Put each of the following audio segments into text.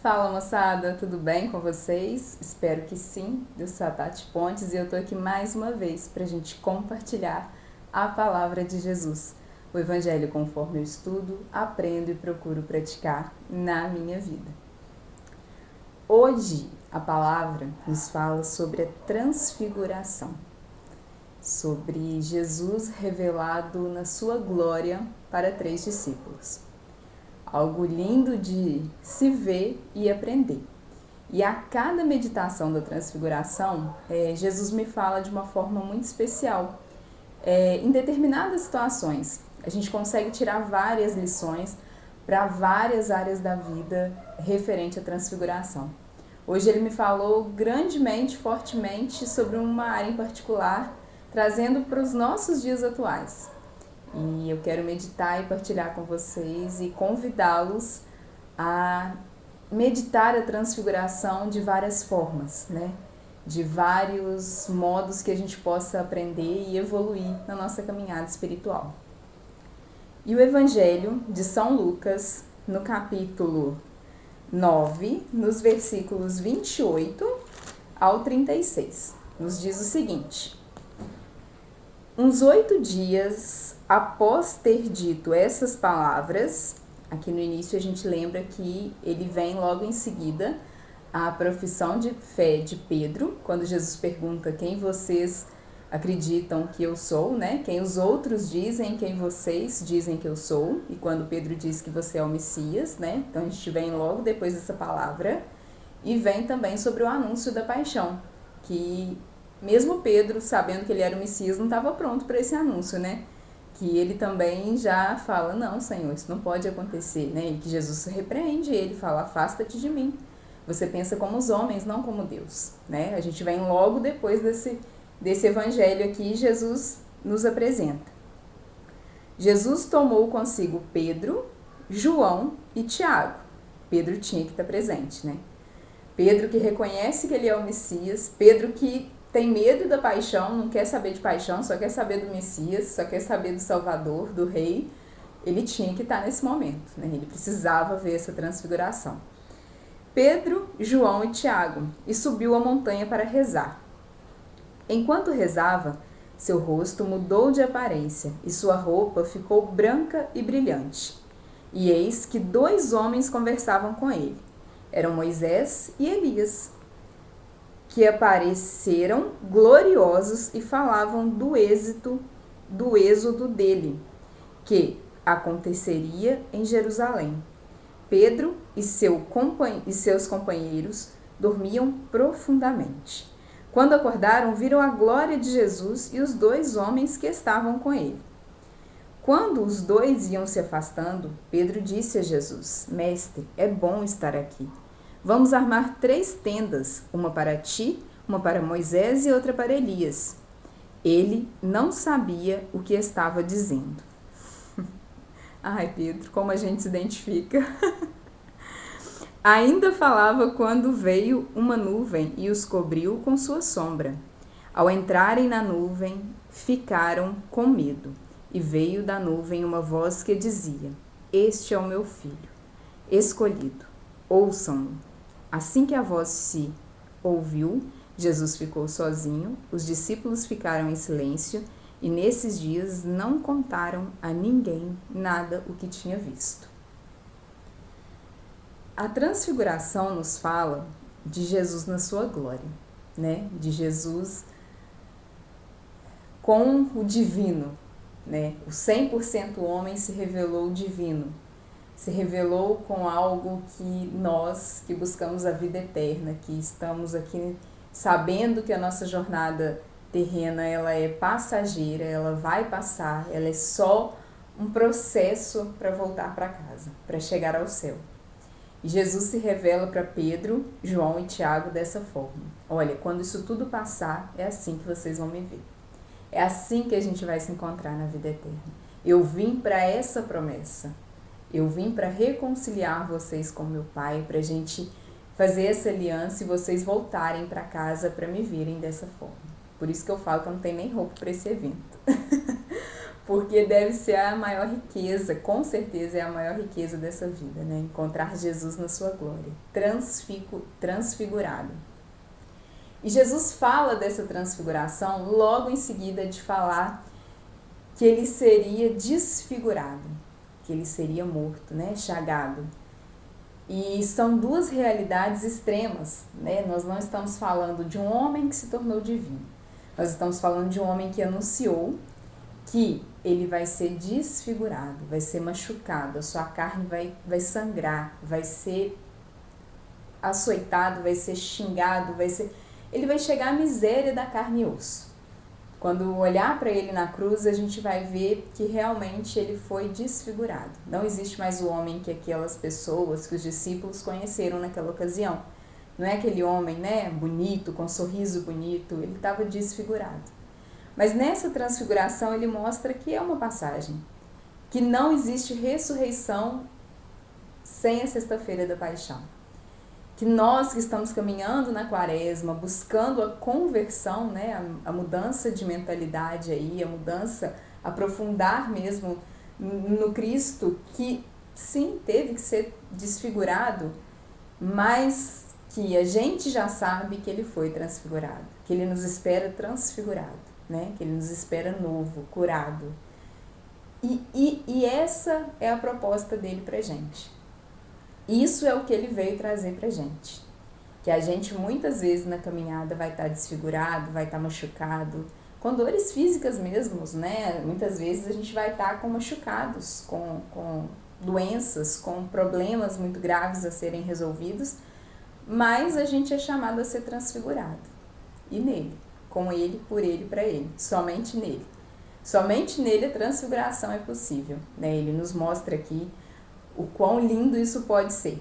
Fala moçada, tudo bem com vocês? Espero que sim. Eu sou a Tati Pontes e eu tô aqui mais uma vez para a gente compartilhar a palavra de Jesus, o Evangelho conforme eu estudo, aprendo e procuro praticar na minha vida. Hoje a palavra nos fala sobre a transfiguração, sobre Jesus revelado na sua glória para 3 discípulos. Algo lindo de se ver e aprender. E a cada meditação da transfiguração, Jesus me fala de uma forma muito especial. Em determinadas situações, a gente consegue tirar várias lições para várias áreas da vida referente à transfiguração. Hoje ele me falou grandemente, fortemente sobre uma área em particular, trazendo para os nossos dias atuais. E eu quero meditar e partilhar com vocês e convidá-los a meditar a transfiguração de várias formas, né? De vários modos que a gente possa aprender e evoluir na nossa caminhada espiritual. E o Evangelho de São Lucas, no capítulo 9, nos versículos 28 ao 36, nos diz o seguinte: Uns 8 dias após ter dito essas palavras, aqui no início a gente lembra que ele vem logo em seguida a profissão de fé de Pedro, quando Jesus pergunta quem vocês acreditam que eu sou, né? Quem os outros dizem, quem vocês dizem que eu sou, e quando Pedro diz que você é o Messias, né? Então a gente vem logo depois dessa palavra e vem também sobre o anúncio da paixão, que mesmo Pedro, sabendo que ele era o Messias, não estava pronto para esse anúncio, né? Que ele também já fala, não, Senhor, isso não pode acontecer, né? E que Jesus repreende ele, fala, afasta-te de mim. Você pensa como os homens, não como Deus, né? A gente vem logo depois desse evangelho aqui, Jesus nos apresenta. Jesus tomou consigo Pedro, João e Tiago. Pedro tinha que estar presente, né? Pedro que reconhece que ele é o Messias, Pedro que tem medo da paixão, não quer saber de paixão, só quer saber do Messias, só quer saber do Salvador, do Rei. Ele tinha que estar nesse momento, né? Ele precisava ver essa transfiguração. Pedro, João e Tiago, e subiu a montanha para rezar. Enquanto rezava, seu rosto mudou de aparência e sua roupa ficou branca e brilhante. E eis que 2 homens conversavam com ele. Eram Moisés e Elias, que apareceram gloriosos e falavam do êxodo dele, que aconteceria em Jerusalém. Pedro e seus companheiros dormiam profundamente. Quando acordaram, viram a glória de Jesus e os 2 homens que estavam com ele. Quando os 2 iam se afastando, Pedro disse a Jesus: Mestre, é bom estar aqui. Vamos armar 3 tendas, uma para ti, uma para Moisés e outra para Elias. Ele não sabia o que estava dizendo. Ai, Pedro, como a gente se identifica. Ainda falava quando veio uma nuvem e os cobriu com sua sombra. Ao entrarem na nuvem, ficaram com medo. E veio da nuvem uma voz que dizia: Este é o meu filho, escolhido, ouçam-no. Assim que a voz se ouviu, Jesus ficou sozinho, os discípulos ficaram em silêncio e nesses dias não contaram a ninguém nada o que tinha visto. A transfiguração nos fala de Jesus na sua glória, né? De Jesus com o divino, né? O 100% homem se revelou divino, se revelou com algo que nós que buscamos a vida eterna, que estamos aqui sabendo que a nossa jornada terrena ela é passageira, ela vai passar, ela é só um processo para voltar para casa, para chegar ao céu. E Jesus se revela para Pedro, João e Tiago dessa forma: olha, quando isso tudo passar, é assim que vocês vão me ver. É assim que a gente vai se encontrar na vida eterna. Eu vim para essa promessa. Eu vim para reconciliar vocês com meu Pai, para a gente fazer essa aliança e vocês voltarem para casa para me verem dessa forma. Por isso que eu falo que eu não tenho nem roupa para esse evento. porque deve ser a maior riqueza, com certeza é a maior riqueza dessa vida, né? Encontrar Jesus na sua glória, transfigurado. E Jesus fala dessa transfiguração logo em seguida de falar que ele seria desfigurado, que ele seria morto, né? Chagado. E são duas realidades extremas, né? Nós não estamos falando de um homem que se tornou divino. Nós estamos falando de um homem que anunciou que ele vai ser desfigurado, vai ser machucado, a sua carne vai sangrar, vai ser açoitado, vai ser xingado, ele vai chegar à miséria da carne e osso. Quando olhar para ele na cruz, a gente vai ver que realmente ele foi desfigurado. Não existe mais o homem que aquelas pessoas, que os discípulos conheceram naquela ocasião. Não é aquele homem, né, bonito, com um sorriso bonito, ele estava desfigurado. Mas nessa transfiguração ele mostra que é uma passagem, que não existe ressurreição sem a sexta-feira da paixão. Que nós que estamos caminhando na quaresma, buscando a conversão, né, a mudança de mentalidade aí, a mudança, aprofundar mesmo no Cristo, que sim, teve que ser desfigurado, mas que a gente já sabe que ele foi transfigurado, que ele nos espera transfigurado, né, que ele nos espera novo, curado. E essa é a proposta dele pra gente. Isso é o que ele veio trazer pra gente. Que a gente muitas vezes na caminhada vai estar desfigurado, vai estar machucado, com dores físicas mesmo, né? Muitas vezes a gente vai estar com machucados, com doenças, com problemas muito graves a serem resolvidos, mas a gente é chamado a ser transfigurado. E nele, com ele, por ele, para ele, somente nele. Somente nele a transfiguração é possível, né? Ele nos mostra aqui o quão lindo isso pode ser.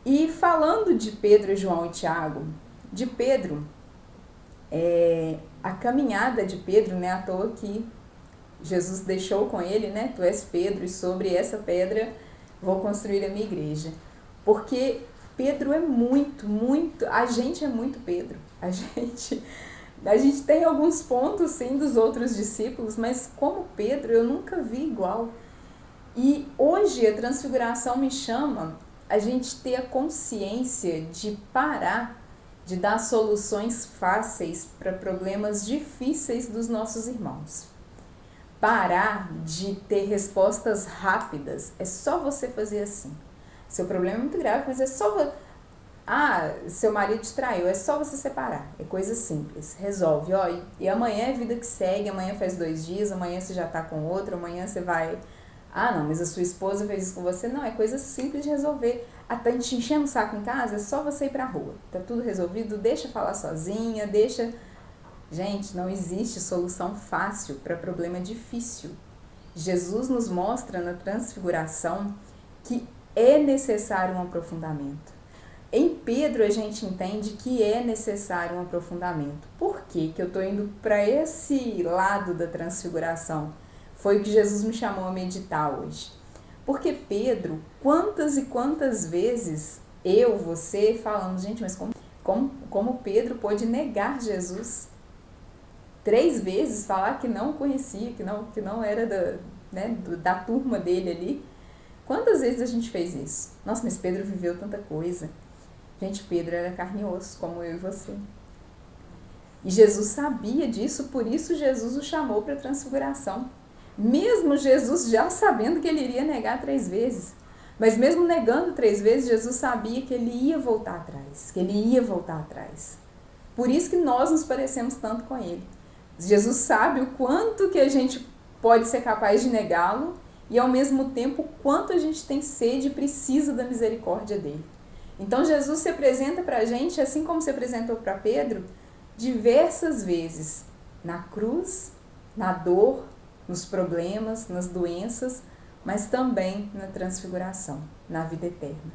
E falando de Pedro, João e Tiago, de Pedro, a caminhada de Pedro, né, à toa que Jesus deixou com ele, né, tu és Pedro e sobre essa pedra vou construir a minha igreja. Porque Pedro é muito, a gente é muito Pedro. A gente tem alguns pontos, sim, dos outros discípulos, mas como Pedro eu nunca vi igual. E hoje a transfiguração me chama a gente ter a consciência de parar de dar soluções fáceis para problemas difíceis dos nossos irmãos. Parar de ter respostas rápidas. É só você fazer assim. Seu problema é muito grave, mas é só... seu marido te traiu, é só você separar. É coisa simples, resolve. E amanhã é vida que segue, amanhã faz 2 dias, amanhã você já tá com outro, amanhã você vai... não, mas a sua esposa fez isso com você. Não, é coisa simples de resolver. Tá te enchendo o saco em casa, é só você ir pra rua. Tá tudo resolvido, deixa falar sozinha, deixa... Gente, não existe solução fácil para problema difícil. Jesus nos mostra na transfiguração que é necessário um aprofundamento. Em Pedro a gente entende que é necessário um aprofundamento. Por que eu estou indo para esse lado da transfiguração? Foi o que Jesus me chamou a meditar hoje. Porque Pedro, quantas e quantas vezes você falamos, gente, mas como Pedro pôde negar Jesus? 3 vezes falar que não conhecia, que não era da turma dele ali. Quantas vezes a gente fez isso? Nossa, mas Pedro viveu tanta coisa. Gente, Pedro era carne e osso, como eu e você. E Jesus sabia disso, por isso Jesus o chamou para a transfiguração. Mesmo Jesus já sabendo que ele iria negar 3 vezes. Mas mesmo negando 3 vezes, Jesus sabia que ele ia voltar atrás. Por isso que nós nos parecemos tanto com ele. Jesus sabe o quanto que a gente pode ser capaz de negá-lo e ao mesmo tempo o quanto a gente tem sede e precisa da misericórdia dele. Então Jesus se apresenta para a gente, assim como se apresentou para Pedro, diversas vezes, na cruz, na dor, nos problemas, nas doenças, mas também na transfiguração, na vida eterna.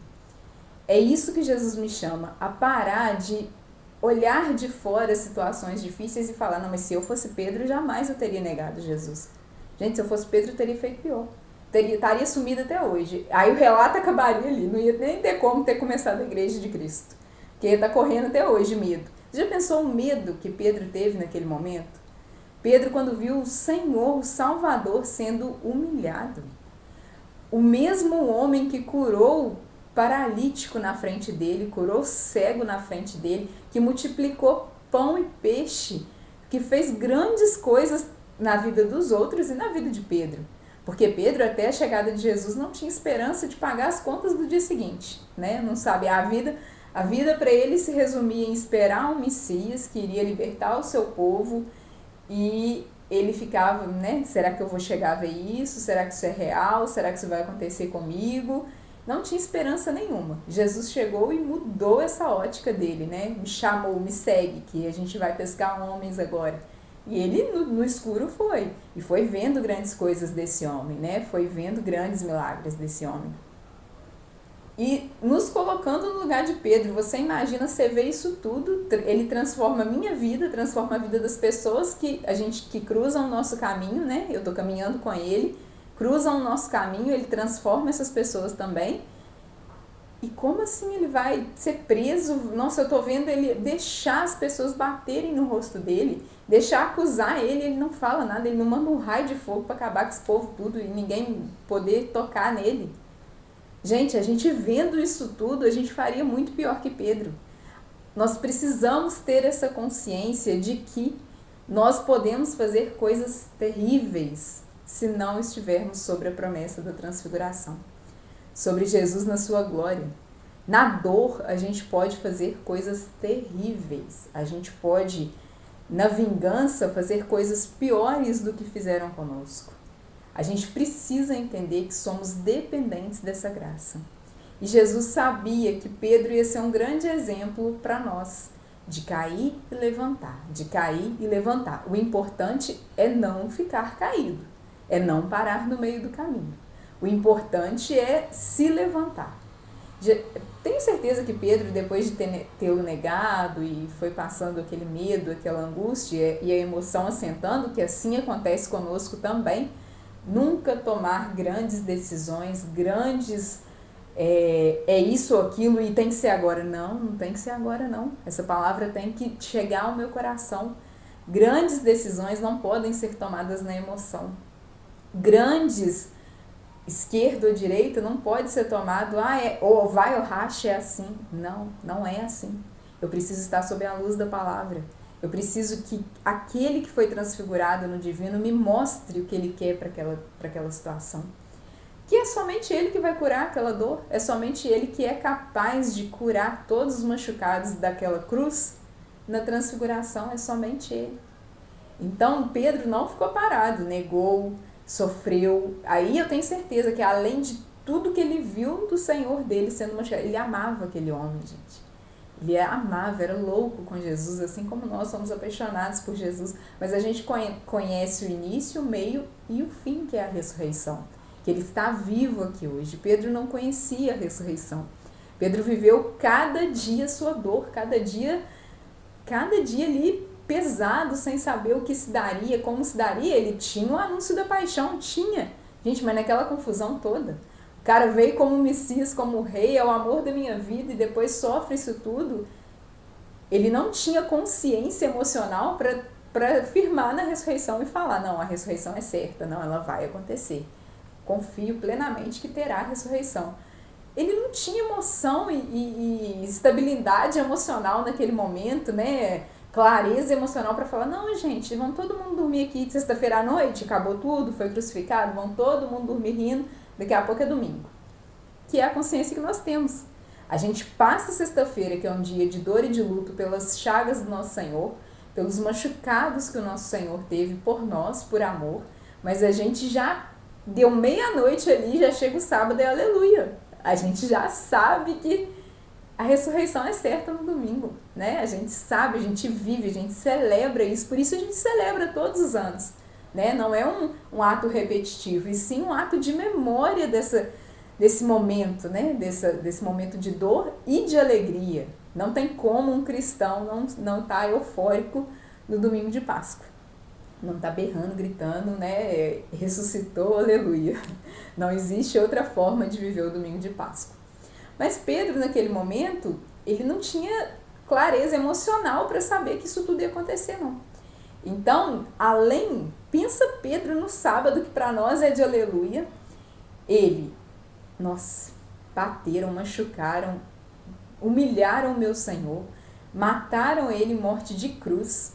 É isso que Jesus me chama, a parar de olhar de fora situações difíceis e falar, não, mas se eu fosse Pedro, jamais eu teria negado Jesus. Gente, se eu fosse Pedro, eu teria feito pior. Estaria sumido até hoje. Aí o relato acabaria ali, não ia nem ter como ter começado a igreja de Cristo. Porque está correndo até hoje medo. Já pensou o medo que Pedro teve naquele momento? Pedro, quando viu o Senhor, o Salvador, sendo humilhado. O mesmo homem que curou paralítico na frente dele, curou cego na frente dele, que multiplicou pão e peixe, que fez grandes coisas na vida dos outros e na vida de Pedro. Porque Pedro, até a chegada de Jesus, não tinha esperança de pagar as contas do dia seguinte, né? Não sabe, a vida para ele se resumia em esperar um Messias que iria libertar o seu povo, e ele ficava, né? Será que eu vou chegar a ver isso? Será que isso é real? Será que isso vai acontecer comigo? Não tinha esperança nenhuma. Jesus chegou e mudou essa ótica dele, né? Me chamou, me segue, que a gente vai pescar homens agora. E ele no escuro foi. E foi vendo grandes coisas desse homem, né? Foi vendo grandes milagres desse homem. E nos colocando no lugar de Pedro, você imagina, você vê isso tudo, ele transforma a minha vida, transforma a vida das pessoas que cruzam o nosso caminho, né? Eu estou caminhando com ele, cruzam o nosso caminho, ele transforma essas pessoas também. E como assim ele vai ser preso? Nossa, eu estou vendo ele deixar as pessoas baterem no rosto dele, deixar acusar ele não fala nada, ele não manda um raio de fogo para acabar com esse povo tudo e ninguém poder tocar nele. Gente, a gente vendo isso tudo, a gente faria muito pior que Pedro. Nós precisamos ter essa consciência de que nós podemos fazer coisas terríveis se não estivermos sobre a promessa da transfiguração, sobre Jesus na sua glória. Na dor, a gente pode fazer coisas terríveis. A gente pode, na vingança, fazer coisas piores do que fizeram conosco. A gente precisa entender que somos dependentes dessa graça. E Jesus sabia que Pedro ia ser um grande exemplo para nós, de cair e levantar, de cair e levantar. O importante é não ficar caído, é não parar no meio do caminho. O importante é se levantar. Tenho certeza que Pedro, depois de tê-lo negado e foi passando aquele medo, aquela angústia e a emoção assentando, que assim acontece conosco também, nunca tomar grandes decisões, grandes, é isso ou aquilo e tem que ser agora. Não tem que ser agora não. Essa palavra tem que chegar ao meu coração. Grandes decisões não podem ser tomadas na emoção. Grandes, esquerda ou direita, não pode ser tomado, ou vai ou racha, é assim. Não é assim. Eu preciso estar sob a luz da palavra. Eu preciso que aquele que foi transfigurado no divino me mostre o que ele quer para aquela situação. Que é somente ele que vai curar aquela dor, é somente ele que é capaz de curar todos os machucados daquela cruz. Na transfiguração é somente ele. Então Pedro não ficou parado, negou, sofreu. Aí eu tenho certeza que além de tudo que ele viu do Senhor dele sendo machucado, ele amava aquele homem, gente. Ele amava, era louco com Jesus, assim como nós somos apaixonados por Jesus. Mas a gente conhece o início, o meio e o fim, que é a ressurreição. Que ele está vivo aqui hoje. Pedro não conhecia a ressurreição. Pedro viveu cada dia sua dor, cada dia ali pesado, sem saber o que se daria, como se daria. Ele tinha o anúncio da paixão, tinha. Gente, mas naquela confusão toda. O cara veio como Messias, como rei, é o amor da minha vida e depois sofre isso tudo. Ele não tinha consciência emocional para firmar na ressurreição e falar, não, a ressurreição é certa, não, ela vai acontecer. Confio plenamente que terá a ressurreição. Ele não tinha emoção e estabilidade emocional naquele momento, né? Clareza emocional para falar, não, gente, vão todo mundo dormir aqui sexta-feira à noite, acabou tudo, foi crucificado, vão todo mundo dormir rindo, daqui a pouco é domingo. Que é a consciência que nós temos. A gente passa sexta-feira, que é um dia de dor e de luto, pelas chagas do nosso Senhor, pelos machucados que o nosso Senhor teve por nós, por amor, mas a gente já deu meia-noite ali, já chega o sábado e aleluia. A gente já sabe que a ressurreição é certa no domingo, né? A gente sabe, a gente vive, a gente celebra isso, por isso a gente celebra todos os anos, né? Não é um ato repetitivo, e sim um ato de memória desse momento, né? Desse momento de dor e de alegria. Não tem como um cristão não estar eufórico no domingo de Páscoa. Não está berrando, gritando, né? Ressuscitou, aleluia. Não existe outra forma de viver o domingo de Páscoa. Mas Pedro, naquele momento, ele não tinha clareza emocional para saber que isso tudo ia acontecer, não. Então, pensa Pedro no sábado, que para nós é de aleluia. Nossa, bateram, machucaram, humilharam o meu Senhor, mataram ele morte de cruz.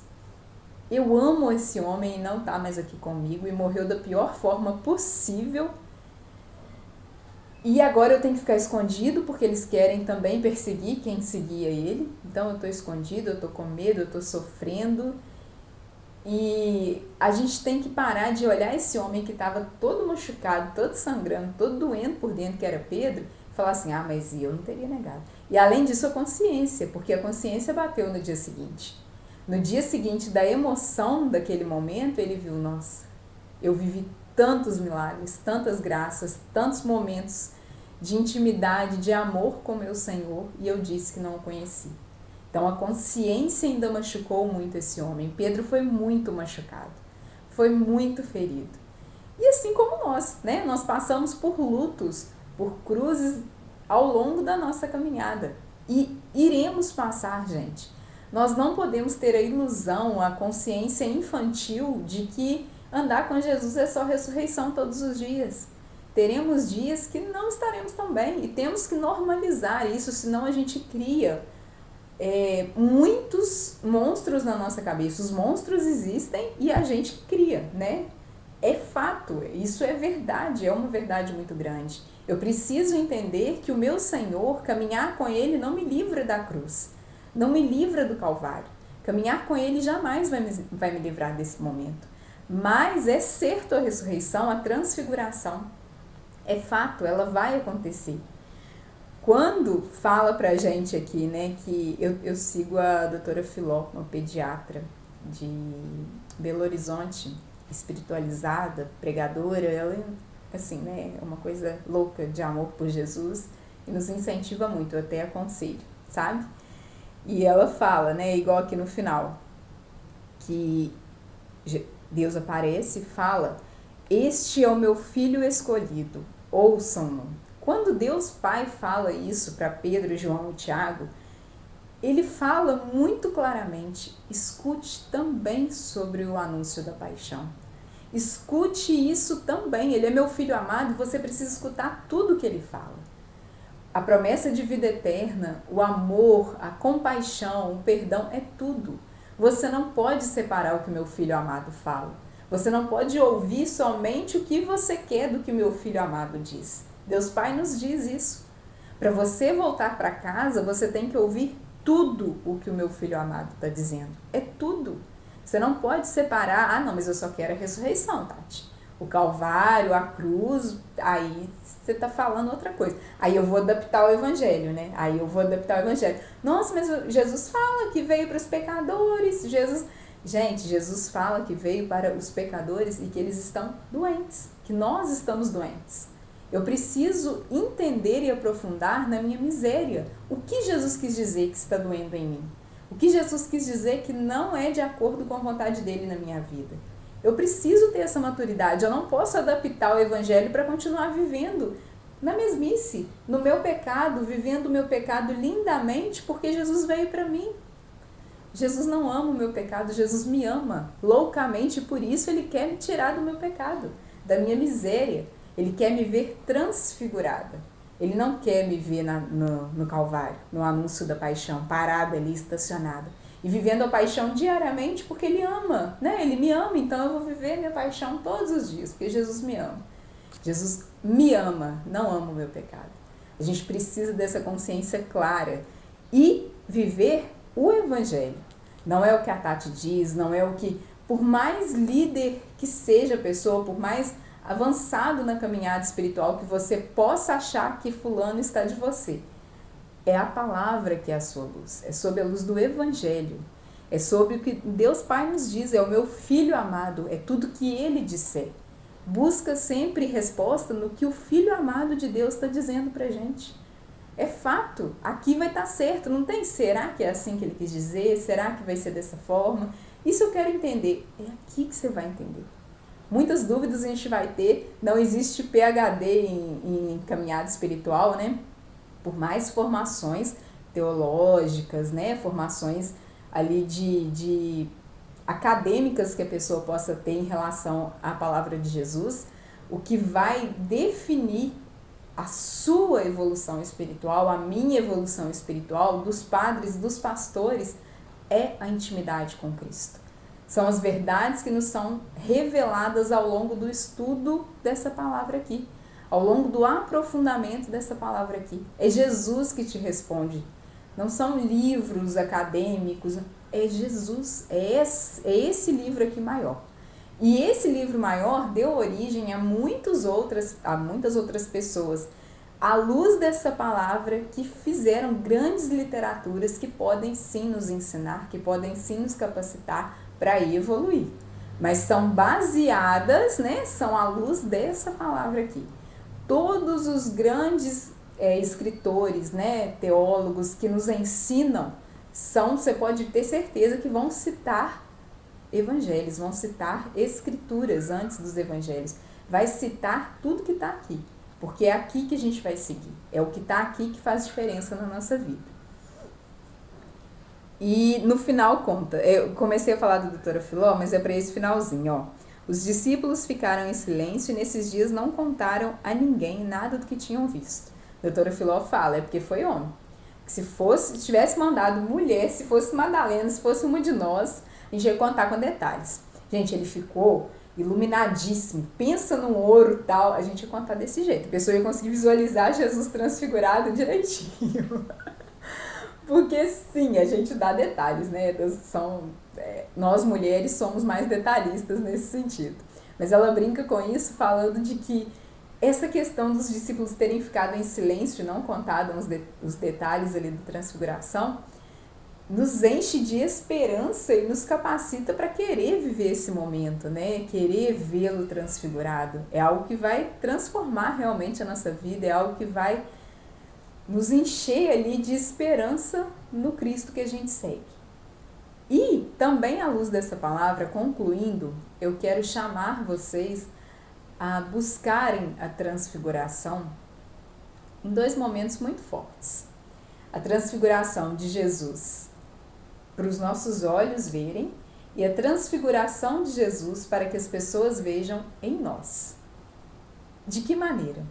Eu amo esse homem e não está mais aqui comigo, e morreu da pior forma possível. E agora eu tenho que ficar escondido, porque eles querem também perseguir quem seguia ele. Então eu estou escondido, eu estou com medo, eu estou sofrendo. E a gente tem que parar de olhar esse homem que estava todo machucado, todo sangrando, todo doendo por dentro, que era Pedro, e falar assim, mas eu não teria negado. E além disso, a consciência, porque a consciência bateu no dia seguinte. No dia seguinte da emoção daquele momento, ele viu, nossa, eu vivi tantos milagres, tantas graças, tantos momentos de intimidade, de amor com meu Senhor, e eu disse que não o conheci. Então a consciência ainda machucou muito esse homem. Pedro foi muito machucado, foi muito ferido. E assim como nós, né? Nós passamos por lutos, por cruzes ao longo da nossa caminhada. E iremos passar, gente. Nós não podemos ter a ilusão, a consciência infantil de que andar com Jesus é só ressurreição todos os dias. Teremos dias que não estaremos tão bem e temos que normalizar isso, senão a gente cria muitos monstros na nossa cabeça. Os monstros existem e a gente cria, né? É fato, isso é verdade, é uma verdade muito grande. Eu preciso entender que o meu Senhor, caminhar com Ele não me livra da cruz, não me livra do Calvário. Caminhar com Ele jamais vai me livrar desse momento. Mas é certo a ressurreição, a transfiguração. É fato, ela vai acontecer. Quando fala pra gente aqui, né, que eu sigo a doutora Filó, uma pediatra de Belo Horizonte, espiritualizada, pregadora, ela assim, né, é uma coisa louca de amor por Jesus e nos incentiva muito, eu até aconselho, sabe? E ela fala, né, igual aqui no final, que Deus aparece e fala, este é o meu filho escolhido, ouçam-no. Quando Deus Pai fala isso para Pedro, João e Tiago, ele fala muito claramente, escute também sobre o anúncio da paixão. Escute isso também, ele é meu filho amado e você precisa escutar tudo que ele fala. A promessa de vida eterna, o amor, a compaixão, o perdão, é tudo. Você não pode separar o que meu filho amado fala. Você não pode ouvir somente o que você quer do que o meu filho amado diz. Deus Pai nos diz isso. Para você voltar para casa, você tem que ouvir tudo o que o meu filho amado está dizendo. É tudo. Você não pode separar, não, mas eu só quero a ressurreição, Tati. O Calvário, a cruz, aí você está falando outra coisa. Aí eu vou adaptar o evangelho, né? Nossa, mas Jesus fala que veio para os pecadores. Jesus fala que veio para os pecadores e que eles estão doentes, que nós estamos doentes. Eu preciso entender e aprofundar na minha miséria. O que Jesus quis dizer que está doendo em mim? O que Jesus quis dizer que não é de acordo com a vontade dele na minha vida? Eu preciso ter essa maturidade. Eu não posso adaptar o evangelho para continuar vivendo na mesmice, no meu pecado, vivendo o meu pecado lindamente, porque Jesus veio para mim. Jesus não ama o meu pecado, Jesus me ama loucamente, e por isso ele quer me tirar do meu pecado, da minha miséria. Ele quer me ver transfigurada. Ele não quer me ver no Calvário, no anúncio da paixão, parada ali, estacionada. E vivendo a paixão diariamente porque ele ama, né? Ele me ama, então eu vou viver minha paixão todos os dias, porque Jesus me ama. Jesus me ama, não ama o meu pecado. A gente precisa dessa consciência clara e viver o evangelho. Não é o que a Tati diz, não é o que, por mais líder que seja a pessoa, por mais avançado na caminhada espiritual que você possa achar que fulano está de você. É a palavra que é a sua luz, é sob a luz do evangelho, é sobre o que Deus Pai nos diz, é o meu filho amado, é tudo que ele disser. Busca sempre resposta no que o filho amado de Deus está dizendo pra gente. É fato, aqui vai estar certo, não tem será que é assim que ele quis dizer, será que vai ser dessa forma? Isso eu quero entender, é aqui que você vai entender. Muitas dúvidas a gente vai ter, não existe PhD em caminhada espiritual, né? Por mais formações teológicas, né? Formações ali de acadêmicas que a pessoa possa ter em relação à palavra de Jesus, o que vai definir a sua evolução espiritual, a minha evolução espiritual, dos padres, dos pastores, é a intimidade com Cristo. São as verdades que nos são reveladas ao longo do estudo dessa palavra aqui, ao longo do aprofundamento dessa palavra aqui. É Jesus que te responde. Não são livros acadêmicos, é Jesus, é esse livro aqui maior. E esse livro maior deu origem a muitas outras pessoas, à luz dessa palavra, que fizeram grandes literaturas que podem sim nos ensinar, que podem sim nos capacitar para evoluir. Mas são baseadas, né, são à luz dessa palavra aqui. Todos os grandes escritores, né, teólogos que nos ensinam, você pode ter certeza que vão citar evangelhos, vão citar escrituras antes dos evangelhos, vai citar tudo que está aqui, porque é aqui que a gente vai seguir, é o que está aqui que faz diferença na nossa vida. E no final conta, eu comecei a falar da doutora Filó, mas é para esse finalzinho, ó. Os discípulos ficaram em silêncio e nesses dias não contaram a ninguém nada do que tinham visto. A doutora Filó fala, é porque foi homem. Se tivesse mandado mulher, se fosse Madalena, se fosse uma de nós, a gente ia contar com detalhes. Gente, ele ficou iluminadíssimo. Pensa no ouro e tal, a gente ia contar desse jeito. A pessoa ia conseguir visualizar Jesus transfigurado direitinho. Porque sim, a gente dá detalhes, né? Nós mulheres somos mais detalhistas nesse sentido. Mas ela brinca com isso falando de que essa questão dos discípulos terem ficado em silêncio, não contado os detalhes ali da transfiguração, nos enche de esperança e nos capacita para querer viver esse momento, né? Querer vê-lo transfigurado. É algo que vai transformar realmente a nossa vida, é algo que vai nos encher ali de esperança no Cristo que a gente segue. E também à luz dessa palavra, concluindo, eu quero chamar vocês a buscarem a transfiguração em dois momentos muito fortes. A transfiguração de Jesus para os nossos olhos verem e a transfiguração de Jesus para que as pessoas vejam em nós. De que maneira?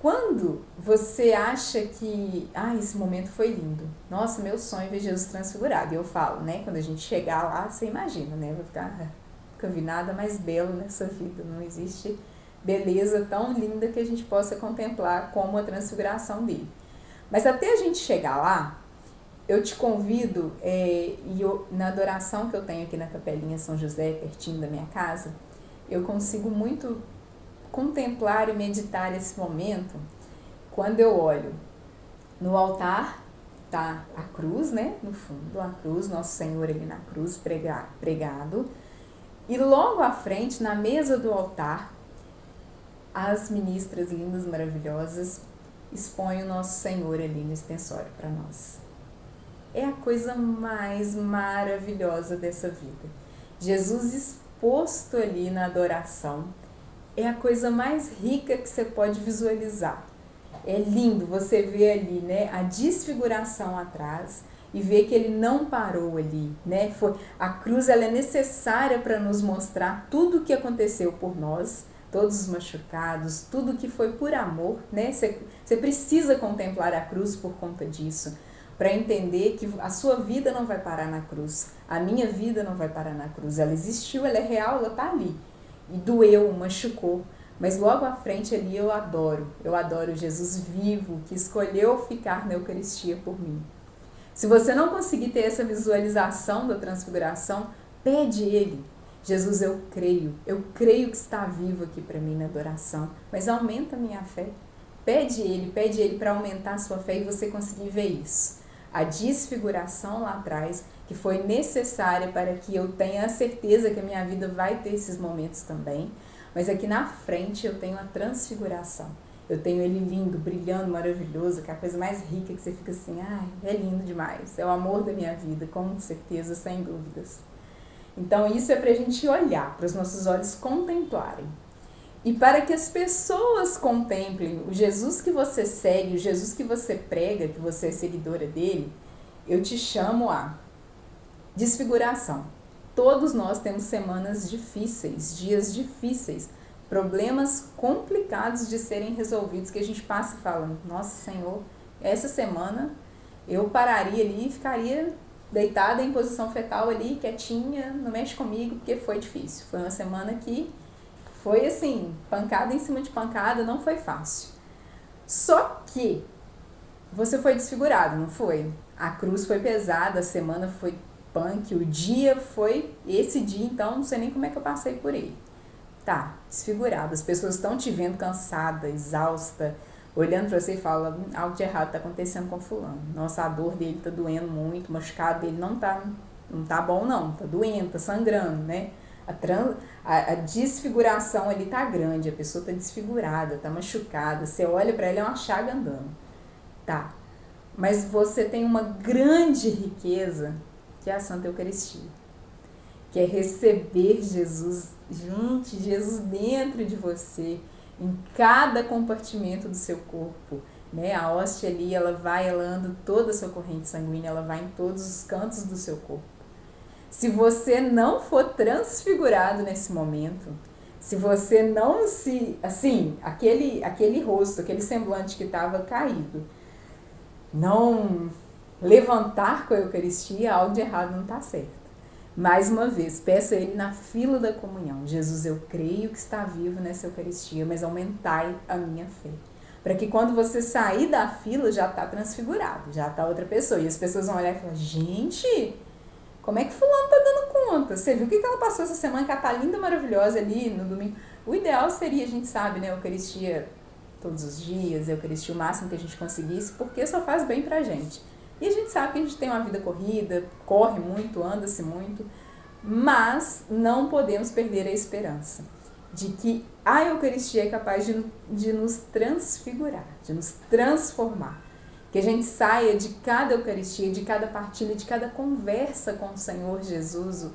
Quando você acha que, esse momento foi lindo, nossa, meu sonho é ver Jesus transfigurado, eu falo, né, quando a gente chegar lá, você imagina, né, vai ficar, nunca vi nada mais belo nessa vida, não existe beleza tão linda que a gente possa contemplar como a transfiguração dele. Mas até a gente chegar lá, eu te convido, na adoração que eu tenho aqui na Capelinha São José, pertinho da minha casa, eu consigo muito contemplar e meditar esse momento quando eu olho no altar, tá a cruz, né, no fundo, a cruz, Nosso Senhor ali na cruz pregado, e logo à frente, na mesa do altar, as ministras lindas, maravilhosas, expõem o Nosso Senhor ali no extensório para nós. É a coisa mais maravilhosa dessa vida. Jesus exposto ali na adoração, é a coisa mais rica que você pode visualizar. É lindo você ver ali, né, a desfiguração atrás e ver que ele não parou ali, né? A cruz, ela é necessária para nos mostrar tudo o que aconteceu por nós, todos os machucados, tudo que foi por amor, né? Você precisa contemplar a cruz por conta disso, para entender que a sua vida não vai parar na cruz, a minha vida não vai parar na cruz. Ela existiu, ela é real, ela está ali. E doeu, machucou, mas logo à frente ali eu adoro Jesus vivo, que escolheu ficar na Eucaristia por mim. Se você não conseguir ter essa visualização da transfiguração, pede ele. Jesus, eu creio que está vivo aqui para mim na adoração, mas aumenta a minha fé. Pede ele para aumentar a sua fé e você conseguir ver isso. A desfiguração lá atrás, que foi necessária para que eu tenha a certeza que a minha vida vai ter esses momentos também, mas aqui na frente eu tenho a transfiguração. Eu tenho ele lindo, brilhando, maravilhoso, que é a coisa mais rica que você fica assim, é lindo demais, é o amor da minha vida, com certeza, sem dúvidas. Então isso é para a gente olhar, para os nossos olhos contemplarem. E para que as pessoas contemplem o Jesus que você segue, o Jesus que você prega, que você é seguidora dele, eu te chamo a desfiguração. Todos nós temos semanas difíceis, dias difíceis, problemas complicados de serem resolvidos, que a gente passa falando, nossa Senhor, essa semana eu pararia ali e ficaria deitada em posição fetal ali, quietinha, não mexe comigo, porque foi difícil. Foi uma semana que foi assim, pancada em cima de pancada, não foi fácil. Só que você foi desfigurado, não foi? A cruz foi pesada, a semana foi punk, o dia foi, esse dia então, não sei nem como é que eu passei por ele. Tá, desfigurado, as pessoas estão te vendo cansada, exausta, olhando pra você e falam, algo de errado tá acontecendo com fulano. Nossa, a dor dele tá doendo muito, o machucado dele não tá bom não, tá doendo, tá sangrando, né? A desfiguração ali tá grande, a pessoa tá desfigurada, tá machucada, você olha pra ela, é uma chaga andando. Tá, mas você tem uma grande riqueza, que é a Santa Eucaristia, que é receber Jesus, gente, Jesus dentro de você, em cada compartimento do seu corpo, né? A hóstia ali, ela anda toda a sua corrente sanguínea, ela vai em todos os cantos do seu corpo. Se você não for transfigurado nesse momento, se você não se, assim, aquele rosto, aquele semblante que estava caído, não levantar com a Eucaristia, algo de errado não está certo. Mais uma vez, peço a Ele na fila da comunhão, Jesus, eu creio que está vivo nessa Eucaristia, mas aumentai a minha fé. Para que quando você sair da fila, já está transfigurado, já está outra pessoa. E as pessoas vão olhar e falar, gente, como é que fulano está dando conta? Você viu o que ela passou essa semana, que ela está linda, maravilhosa ali no domingo? O ideal seria, a gente sabe, né, a Eucaristia todos os dias, a Eucaristia o máximo que a gente conseguisse, porque só faz bem pra gente. E a gente sabe que a gente tem uma vida corrida, corre muito, anda-se muito, mas não podemos perder a esperança de que a Eucaristia é capaz de nos transfigurar, de nos transformar. Que a gente saia de cada Eucaristia, de cada partilha, de cada conversa com o Senhor Jesus.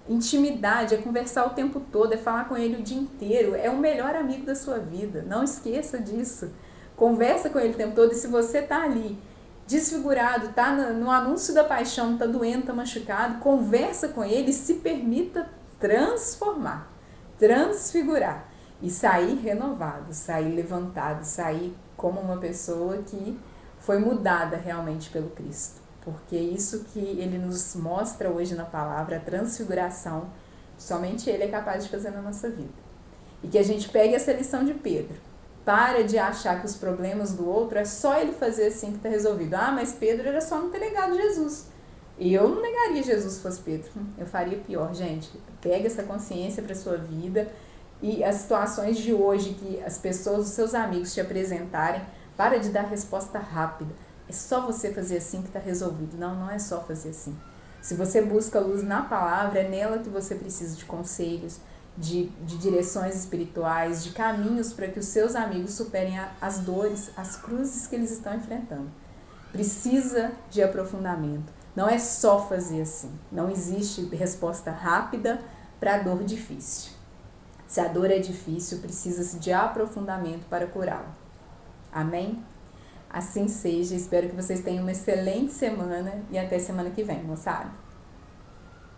Intimidade é conversar o tempo todo, é falar com Ele o dia inteiro, é o melhor amigo da sua vida, não esqueça disso. Conversa com Ele o tempo todo, e se você está ali desfigurado, está no anúncio da paixão, está doendo, está machucado, conversa com Ele e se permita transformar, transfigurar e sair renovado, sair levantado, sair como uma pessoa que foi mudada realmente pelo Cristo. Porque isso que Ele nos mostra hoje na palavra, a transfiguração, somente Ele é capaz de fazer na nossa vida. E que a gente pegue essa lição de Pedro. Para de achar que os problemas do outro é só ele fazer assim que está resolvido. Ah, mas Pedro era só não ter negado Jesus. E eu não negaria Jesus se fosse Pedro. Eu faria pior, gente. Pega essa consciência para sua vida e as situações de hoje que as pessoas, os seus amigos te apresentarem, para de dar resposta rápida. É só você fazer assim que está resolvido. Não, não é só fazer assim. Se você busca luz na palavra, é nela que você precisa de conselhos, de direções espirituais, de caminhos para que os seus amigos superem as dores, as cruzes que eles estão enfrentando. Precisa de aprofundamento. Não é só fazer assim. Não existe resposta rápida para a dor difícil. Se a dor é difícil, precisa-se de aprofundamento para curá-la. Amém? Assim seja. Espero que vocês tenham uma excelente semana e até semana que vem, moçada.